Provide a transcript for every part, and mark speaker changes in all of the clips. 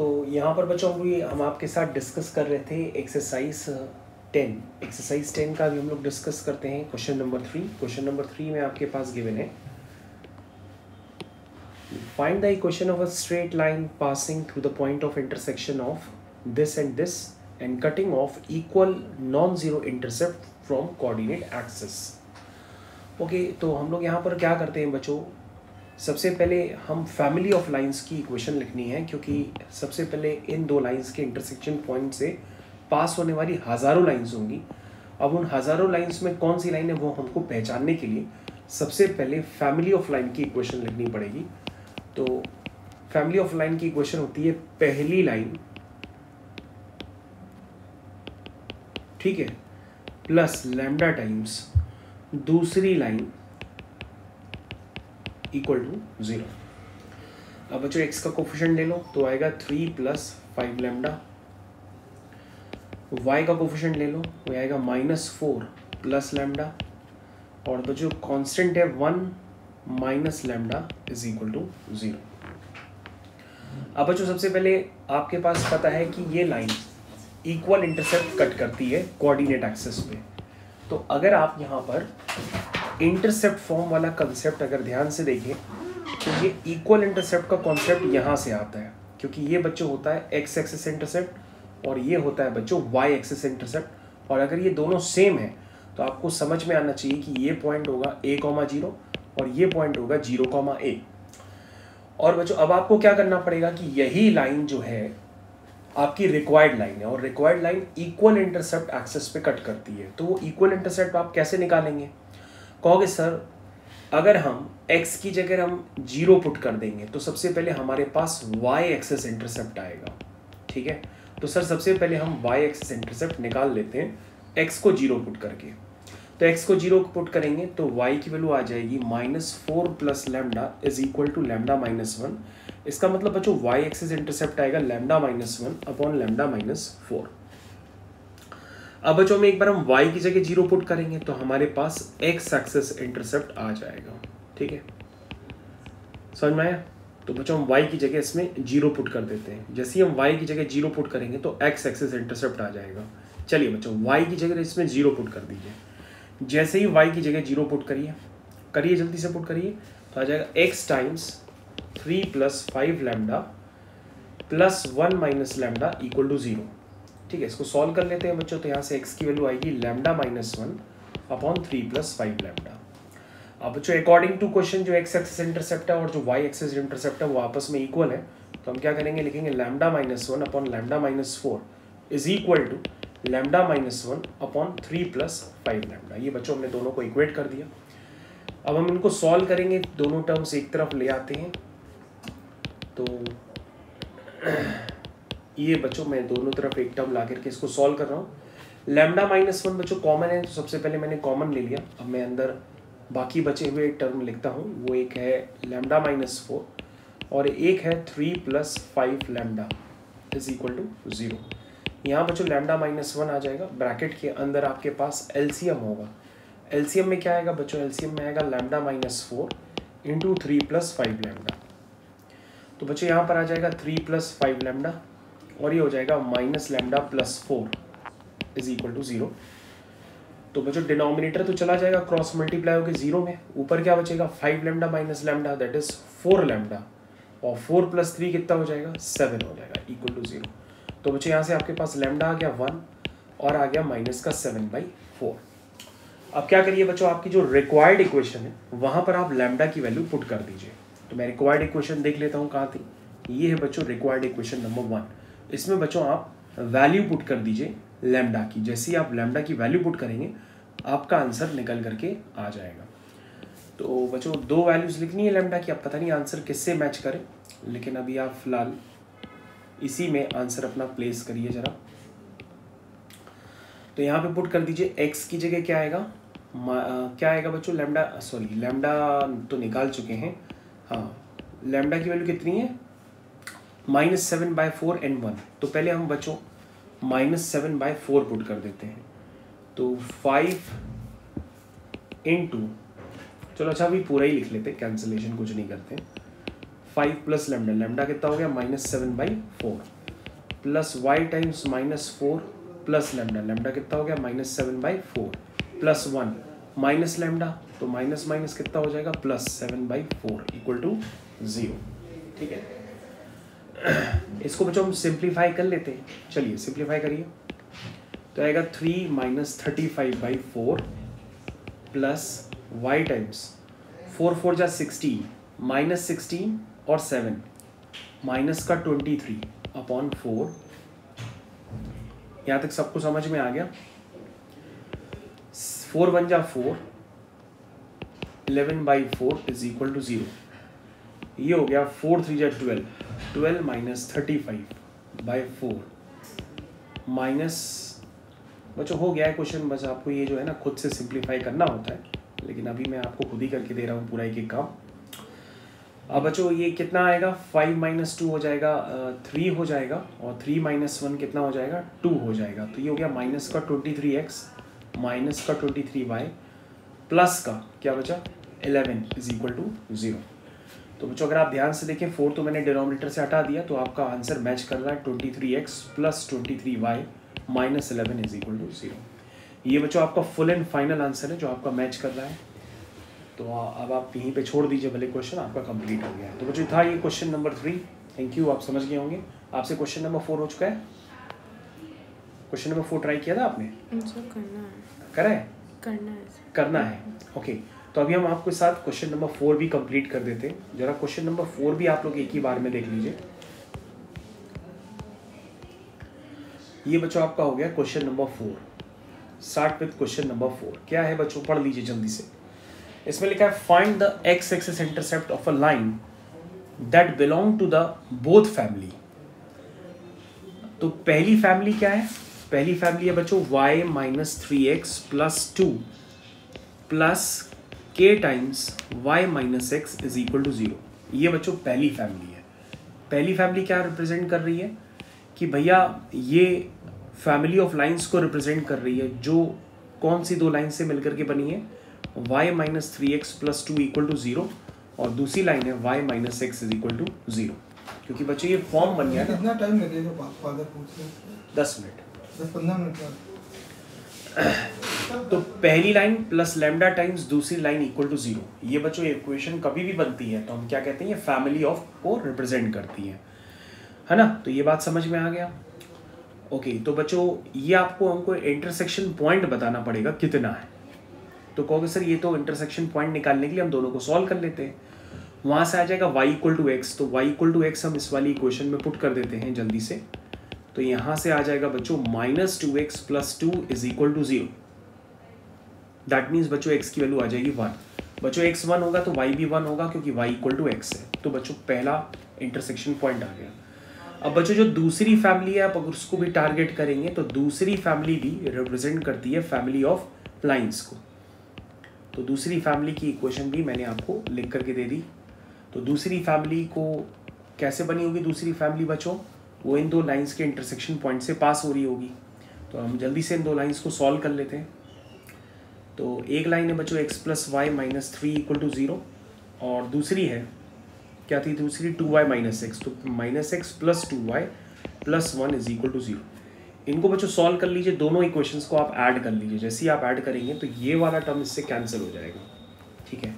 Speaker 1: तो यहाँ पर बच्चों अभी हम आपके साथ डिस्कस कर रहे थे एक्सरसाइज 10 का भी हम लोग डिस्कस करते हैं। क्वेश्चन नंबर 3 में आपके पास गिवन है, find the equation of a straight line passing through the point of intersection of this and cutting of equal non zero intercept from coordinate axis. Okay, तो हम लोग यहाँ पर क्या करते हैं बच्चों, सबसे पहले हम फैमिली ऑफ लाइंस की इक्वेशन लिखनी है, क्योंकि सबसे पहले इन दो लाइंस के इंटरसेक्शन पॉइंट से पास होने वाली हज़ारों लाइंस होंगी। अब उन हज़ारों लाइंस में कौन सी लाइन है वो हमको पहचानने के लिए सबसे पहले फैमिली ऑफ लाइन की इक्वेशन लिखनी पड़ेगी। तो फैमिली ऑफ लाइन की इक्वेशन होती है पहली लाइन, ठीक है, प्लस लैम्डा टाइम्स दूसरी लाइन इक्वल टू 0। अब बच्चों x का कोफिशिएंट ले लो तो आएगा 3 + 5 लैम्डा, y का कोफिशिएंट ले लो वो आएगा -4 + लैम्डा, और बच्चों कांस्टेंट है 1 - लैम्डा इज इक्वल टू 0। अब बच्चों सबसे पहले आपके पास पता है कि ये लाइन इक्वल इंटरसेप्ट कट करती है कोऑर्डिनेट एक्सिस पे। तो अगर आप यहाँ पर इंटरसेप्ट फॉर्म वाला कंसेप्ट अगर ध्यान से देखें तो ये इक्वल इंटरसेप्ट का कॉन्सेप्ट यहाँ से आता है, क्योंकि ये बच्चों होता है एक्स एक्सिस इंटरसेप्ट और ये होता है बच्चों वाई एक्सिस इंटरसेप्ट। और अगर ये दोनों सेम है तो आपको समझ में आना चाहिए कि ये पॉइंट होगा a,0 और ये पॉइंट होगा 0,a। और बच्चों अब आपको क्या करना पड़ेगा कि यही लाइन जो है आपकी रिक्वायर्ड लाइन है, और required line equal intercept axis पे कट करती है। तो वो इक्वल इंटरसेप्ट आप कैसे निकालेंगे? कहोगे सर अगर हम x की जगह हम 0 पुट कर देंगे तो सबसे पहले हमारे पास y एक्सिस इंटरसेप्ट आएगा, ठीक है। तो सर सबसे पहले हम y एक्सिस इंटरसेप्ट निकाल लेते हैं x को 0 पुट करके। तो x को 0 पुट करेंगे तो y की वैल्यू आ जाएगी -4 + lambda is equal to lambda -1। इसका मतलब बच्चों y एक्सिस इंटरसेप्ट आएगा लैम्डा -1 अपॉन लैम्डा -4। अब बच्चों में एक बार हम y की जगह 0 पुट करेंगे तो हमारे पास x एक्सिस इंटरसेप्ट आ जाएगा, ठीक है, समझ में आया? तो बच्चों हम y की जगह इसमें 0 पुट कर देते हैं। जैसे ही हम y की जगह 0 पुट करेंगे तो x एक्सिस इंटरसेप्ट आ जाएगा। चलिए बच्चों y की जगह इसमें 0 पुट कर दीजिए। जैसे ही y की जगह 0 पुट करिए जल्दी से पुट करिए, तो आ जाएगा x times 3 + 5 lambda plus 1 - lambda equal to 0, ठीक है। इसको सॉल्व कर लेते हैं बच्चों। तो यहाँ से x की वैल्यू आएगी लैम्डा -1 अपॉन 3 + 5 लैम्डा। अब बच्चों अकॉर्डिंग टू क्वेश्चन जो x एक्सिस इंटरसेप्ट है और जो y एक्सिस इंटरसेप्ट है वो आपस में इक्वल है, तो हम क्या करेंगे, लिखेंगे lambda -1 upon lambda -4 is equal to lambda -1 upon 3 + 5 lambda. ये बच्चों हमने दोनों को इक्वेट कर दिया। अब हम इनको सॉल्व करेंगे, दोनों टर्म्स एक तरफ ले आते हैं। तो ये बच्चों मैं दोनों तरफ एक टर्म ला करके इसको सॉल्व कर रहा हूँ। लैम्डा -1 बच्चों कॉमन है, तो सबसे पहले मैंने कॉमन ले लिया। अब मैं अंदर बाकी बचे हुए टर्म लिखता हूँ। वो एक है लैम्डा -4 और एक है 3 + 5 लैम्डा इज इक्वल टू 0। यहाँ बच्चों लैम्डा -1 आ जाएगा, ब्रैकेट के अंदर आपके पास एलसीएम होगा। एलसीएम में क्या आएगा बच्चों? एलसीएम में आएगा लैम्डा -4 इंटू 3 + 5 लैम्डा। तो बच्चों यहाँ पर आ जाएगा 3 + 5 लैम्डा और ये हो जाएगा -लैम्डा + 4 इज इक्वल टू 0। तो बच्चों डिनोमिनेटर तो चला जाएगा, क्रॉस मल्टीप्लाई होकर 0 में, ऊपर क्या बचेगा 5 lambda - lambda that is 4 lambda, और 4 + 3 कितना हो जाएगा 7 हो जाएगा इक्वल टू 0। तो बच्चों यहाँ से आपके पास लैम्डा आ गया 1 और आ गया -7/4। अब क्या करिए बच्चों, आपकी जो रिक्वायर्ड इक्वेशन है वहाँ पर आप लैम्डा की वैल्यू पुट कर दीजिए। तो मैं रिक्वायर्ड इक्वेशन देख लेता हूँ कहाँ थी। ये है बच्चों रिक्वायर्ड इक्वेशन नंबर 1। इसमें बच्चों आप वैल्यू पुट कर दीजिए लैम्डा की। जैसे ही आप लैम्डा की वैल्यू पुट करेंगे आपका आंसर निकल करके आ जाएगा। तो बच्चों 2 वैल्यूज़ लिखनी है लैम्डा की। आप पता नहीं आंसर किससे मैच करें, लेकिन अभी आप फिलहाल इसी में आंसर अपना प्लेस करिए ज़रा। तो यहाँ पे पुट कर दीजिए, x की जगह क्या आएगा, क्या आएगा बच्चों, लैम्डा तो निकाल चुके हैं। हाँ, लैम्डा की वैल्यू कितनी है -7/4 n 1। तो पहले हम बच्चों -7/4 पुट कर देते हैं। तो 5 इंटू, चलो अच्छा अभी पूरा ही लिख लेते हैं, कैंसिलेशन कुछ नहीं करते। 5 प्लस लेमडा, लेमडा कितना हो गया -7/4 plus y times -4 plus lambda, lambda कितना हो गया -7/4 प्लस 1 माइनस लेमडा, तो माइनस माइनस कितना हो जाएगा +7/4 इक्वल टू 0। ठीक है, इसको बच्चों हम सिंप्लीफाई कर लेते हैं। चलिए सिंप्लीफाई करिए, तो आएगा 3 - 35/4 प्लस वाई टाइम्स 4 4 जा 16 -16 और 7 माइनस का 23/4। यहाँ तक सबको समझ में आ गया। 4 1 जा 4, 11/4 इज इक्वल टू 0। ये हो गया 4 3 जा 12, 12 - 35/4 माइनस, बच्चों हो गया है क्वेश्चन। बस आपको ये जो है ना खुद से सिंप्लीफाई करना होता है, लेकिन अभी मैं आपको खुद ही करके दे रहा हूँ पूरा एक काम। अब बच्चों ये कितना आएगा 5 - 2 हो जाएगा 3 हो जाएगा, और 3 - 1 कितना हो जाएगा 2 हो जाएगा। तो ये हो गया माइनस का 23x माइनस का 23y प्लस का क्या बचा 11 इज इक्वल टू 0। तो बच्चों अगर आप ध्यान से देखें 4 तो मैंने डिनोमिनेटर से हटा दिया, तो आपका आंसर मैच कर रहा है 23x plus 23y minus 11 is equal to 0। ये बच्चों आपका फुल एंड फाइनल आंसर है जो आपका मैच कर रहा है। तो अब आप यहीं पे छोड़ दीजिए, भले क्वेश्चन आपका कंप्लीट हो गया है। तो बच्चों था ये क्वेश्चन नंबर 3। थैंक यू, आप समझ गए होंगे। आपसे क्वेश्चन नंबर 4 हो चुका है। क्वेश्चन नंबर 4 ट्राई किया था आपने?
Speaker 2: करना है।
Speaker 1: करा है? करना है। ओके, तो अभी हम आपके साथ क्वेश्चन नंबर 4 भी कंप्लीट कर देते हैं। जरा क्वेश्चन नंबर 4 भी आप लोग एक ही बार में देख लीजिए। ये बच्चों आपका हो गया question number 4। Start with question number 4। क्या है बच्चों, पढ़ लीजिए जल्दी से। इसमें लिखा है find the x axis intercept of a line that belong to the both family. तो पहली फैमिली क्या है? पहली फैमिली है बच्चों y - 3x plus 2 plus k times y - x is equal to 0। ये बच्चों पहली फैमिली है। पहली फैमिली क्या रिप्रेजेंट कर रही है कि भैया ये फैमिली ऑफ लाइंस को रिप्रेजेंट कर रही है जो कौन सी दो लाइन से मिलकर के बनी है, y - 3x plus 2 equal to 0, और दूसरी लाइन है y - x is equal to 0। क्योंकि बच्चों ये फॉर्म बन गया।
Speaker 3: कितना टाइम लगेगा फादर पूछ रहे हैं?
Speaker 1: 10 मिनट,
Speaker 3: 10-15 मिनट बाद।
Speaker 1: तो पहली लाइन प्लस लैम्डा टाइम्स दूसरी लाइन इक्वल टू 0। ये बच्चों इक्वेशन कभी भी बनती है तो हम क्या कहते हैं, ये फैमिली ऑफ को रिप्रेजेंट करती है ना। तो ये बात समझ में आ गया। ओके, तो बच्चों ये आपको हमको इंटरसेक्शन पॉइंट बताना पड़ेगा कितना है। तो कहोगे सर ये तो इंटरसेक्शन पॉइंट निकालने के लिए हम दोनों को सॉल्व कर लेते हैं। वहाँ से आ जाएगा y = x, तो y = x हम इस वाली इक्वेशन में पुट कर देते हैं जल्दी से। तो यहाँ से आ जाएगा बच्चों -2x plus 2 is equal to 0। That means बच्चों x की वैल्यू आ जाएगी 1। बच्चों x 1 होगा तो y भी 1 होगा, क्योंकि y = x है। तो बच्चों पहला इंटरसेक्शन पॉइंट आ गया। अब बच्चों जो दूसरी फैमिली है, आप अगर उसको भी टारगेट करेंगे तो दूसरी फैमिली भी रिप्रेजेंट करती है फैमिली ऑफ लाइंस को। तो दूसरी फैमिली की इक्वेशन भी मैंने आपको लिख करके दे दी। तो दूसरी फैमिली को कैसे बनी होगी दूसरी फैमिली बच्चों, वो इन दो लाइंस के इंटरसेक्शन पॉइंट से पास हो रही होगी। तो हम जल्दी से इन दो लाइंस को सॉल्व कर लेते हैं। तो एक लाइन है बच्चों x + y - 3 इक्वल टू 0, और दूसरी है क्या थी दूसरी 2y - x, तो -x plus 2y plus 1 is equal to 0। इनको बच्चों सॉल्व कर लीजिए, दोनों इक्वेशंस को आप ऐड कर लीजिए। जैसे ही आप ऐड करेंगे तो ये वाला टर्म इससे कैंसिल हो जाएगा, ठीक है।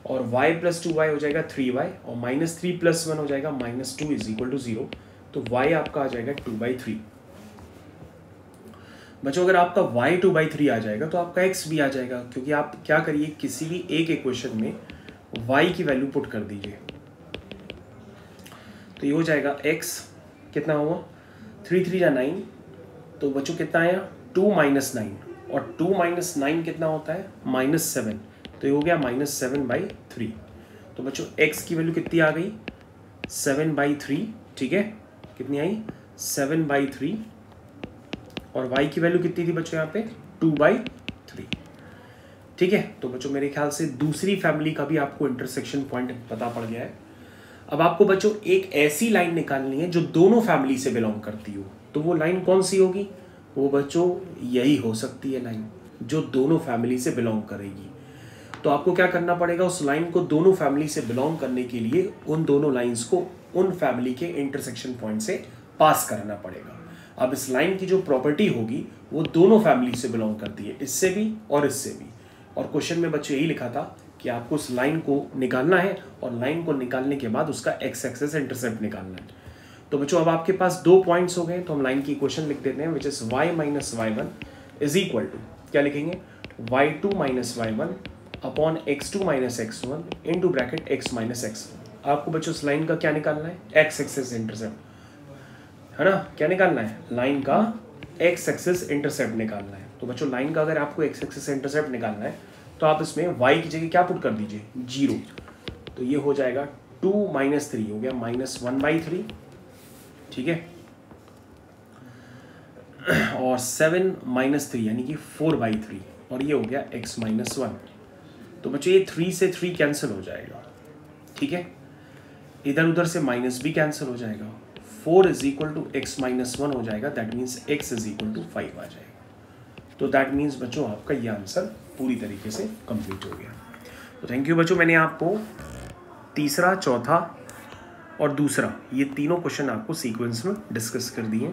Speaker 1: और y + 2y हो जाएगा 3y, और -3 + 1 हो जाएगा -2 इज इक्वल टू 0। तो y आपका आ जाएगा 2/3। बच्चों अगर आपका y 2/3 आ जाएगा तो आपका x भी आ जाएगा, क्योंकि आप क्या करिए किसी भी एक इक्वेशन में y की वैल्यू पुट कर दीजिए। तो ये हो जाएगा x कितना हुआ 3 3 जा 9, तो बच्चों कितना आया 2 - 9, और 2 - 9 कितना होता है -7, तो ये हो गया -7/3। तो बच्चों x की वैल्यू कितनी आ गई 7/3, ठीक है। कितनी आई 7/3, और y की वैल्यू कितनी थी बच्चों यहाँ पे 2/3, ठीक है। तो बच्चों मेरे ख्याल से दूसरी फैमिली का भी आपको इंटरसेक्शन पॉइंट पता पड़ गया है। अब आपको बच्चों एक ऐसी लाइन निकालनी है जो दोनों फैमिली से बिलोंग करती हो। तो वो लाइन कौन सी होगी, वो बच्चों यही हो सकती है लाइन जो दोनों फैमिली से बिलोंग करेगी। तो आपको क्या करना पड़ेगा, उस लाइन को दोनों फैमिली से बिलोंग करने के लिए उन दोनों लाइंस को उन फैमिली के इंटरसेक्शन पॉइंट से पास करना पड़ेगा। अब इस लाइन की जो प्रॉपर्टी होगी वो दोनों फैमिली से बिलोंग करती है, इससे भी और इससे भी। और क्वेश्चन में बच्चों यही लिखा था कि आपको उस लाइन को निकालना है और लाइन को निकालने के बाद उसका एक्स एक्सेस इंटरसेप्ट निकालना है। तो बच्चों अब आपके पास 2 पॉइंट्स हो गए, तो हम लाइन की इक्वेशन लिख देते हैं, which is y minus y1 is equal to क्या लिखेंगे, y2 minus y1 upon x2 minus x1 into bracket x minus x1। आपको बच्चों उस लाइन का क्या निकालना है, एक्स एक्सेस इंटरसेप्ट, है ना। क्या निकालना है, लाइन का एक्स एक्सेस इंटरसेप्ट निकालना है। तो बच्चों लाइन का अगर आपको एक्स एक्सेस इंटरसेप्ट निकालना है तो आप इसमें y की जगह क्या पुट कर दीजिए, 0। तो ये हो जाएगा 2 माइनस 3 हो गया -1/3, ठीक है। और 7 माइनस 3 यानी कि 4/3, और ये हो गया x माइनस 1। तो बच्चों ये 3 से 3 कैंसिल हो जाएगा, ठीक है। इधर उधर से माइनस भी कैंसिल हो जाएगा, 4 is equal to x minus 1 हो जाएगा, that means x is equal to 5 आ जाएगा। तो दैट मीन्स बच्चों आपका ये आंसर पूरी तरीके से कंप्लीट हो गया। तो थैंक यू बच्चों, मैंने आपको तीसरा, चौथा और दूसरा ये तीनों क्वेश्चन आपको सीक्वेंस में डिस्कस कर दिए।